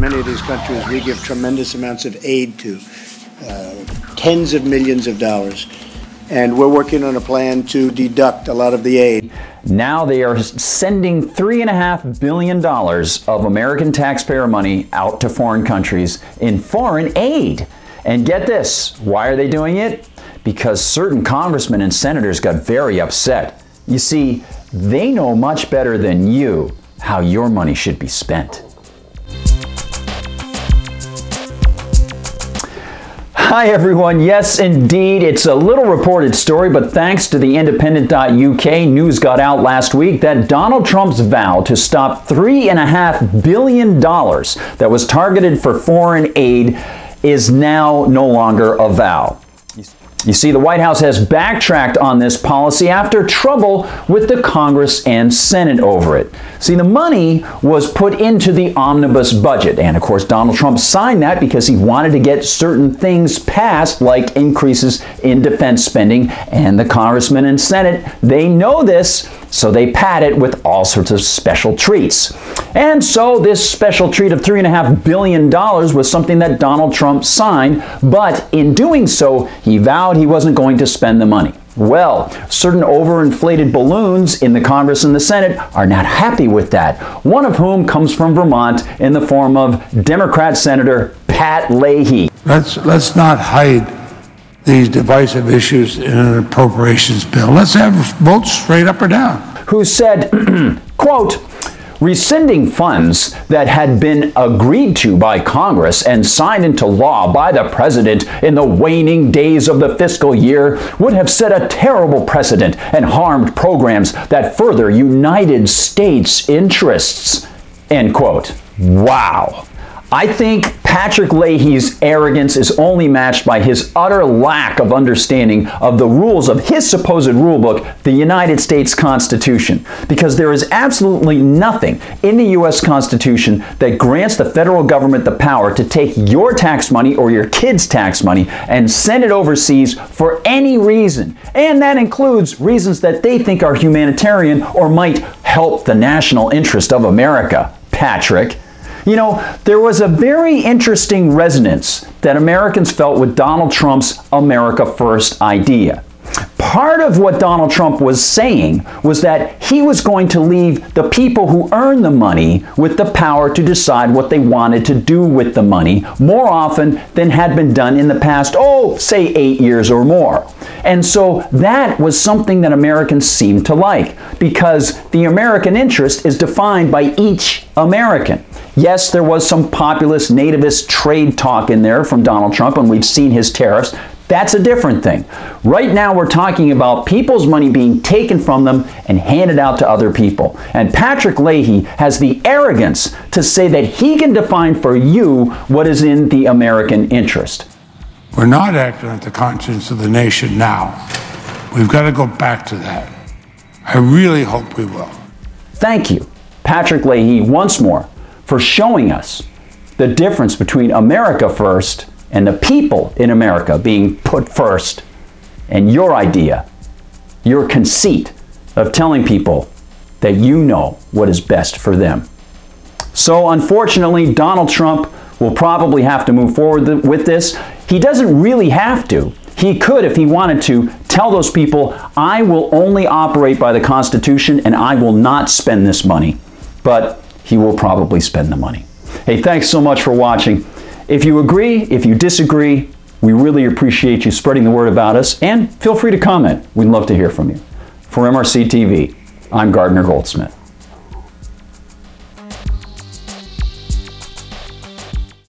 many of these countries we give tremendous amounts of aid to, tens of millions of dollars. And we're working on a plan to deduct a lot of the aid. Now they are sending $3.5 billion of American taxpayer money out to foreign countries in foreign aid. And get this, why are they doing it? Because certain congressmen and senators got very upset. You see, they know much better than you how your money should be spent. Hi everyone, yes indeed, it's a little reported story, but thanks to the independent.uk, news got out last week that Donald Trump's vow to stop $3.5 billion that was targeted for foreign aid is now no longer a vow. You see, the White House has backtracked on this policy after trouble with the Congress and Senate over it. See, the money was put into the omnibus budget, and of course Donald Trump signed that because he wanted to get certain things passed, like increases in defense spending, and the congressmen and Senate, they know this, so they pad it with all sorts of special treats. And so this special treat of $3.5 billion was something that Donald Trump signed, but in doing so, he vowed he wasn't going to spend the money. Well, certain overinflated balloons in the Congress and the Senate are not happy with that, one of whom comes from Vermont in the form of Democrat Senator Pat Leahy. Let's not hide these divisive issues in an appropriations bill. Let's have votes straight up or down. Who said, quote, rescinding funds that had been agreed to by Congress and signed into law by the President in the waning days of the fiscal year would have set a terrible precedent and harmed programs that further United States interests, end quote. Wow. I think Patrick Leahy's arrogance is only matched by his utter lack of understanding of the rules of his supposed rulebook, the United States Constitution, because there is absolutely nothing in the U.S. Constitution that grants the federal government the power to take your tax money or your kids' tax money and send it overseas for any reason. And that includes reasons that they think are humanitarian or might help the national interest of America. Patrick. You know, there was a very interesting resonance that Americans felt with Donald Trump's America First idea. Part of what Donald Trump was saying was that he was going to leave the people who earn the money with the power to decide what they wanted to do with the money more often than had been done in the past, say 8 years or more. And so that was something that Americans seemed to like, because the American interest is defined by each American. Yes, there was some populist, nativist trade talk in there from Donald Trump, and we've seen his tariffs. That's a different thing. Right now, we're talking about people's money being taken from them and handed out to other people. And Patrick Leahy has the arrogance to say that he can define for you what is in the American interest. We're not acting at the conscience of the nation now. We've got to go back to that. I really hope we will. Thank you, Patrick Leahy, once more, for showing us the difference between America First and the people in America being put first, and your idea, your conceit of telling people that you know what is best for them. So unfortunately, Donald Trump will probably have to move forward with this. He doesn't really have to. He could, if he wanted to, tell those people, I will only operate by the Constitution and I will not spend this money. But he will probably spend the money. Hey, thanks so much for watching. If you agree, if you disagree, we really appreciate you spreading the word about us, and feel free to comment. We'd love to hear from you. For MRC TV, I'm Gardner Goldsmith.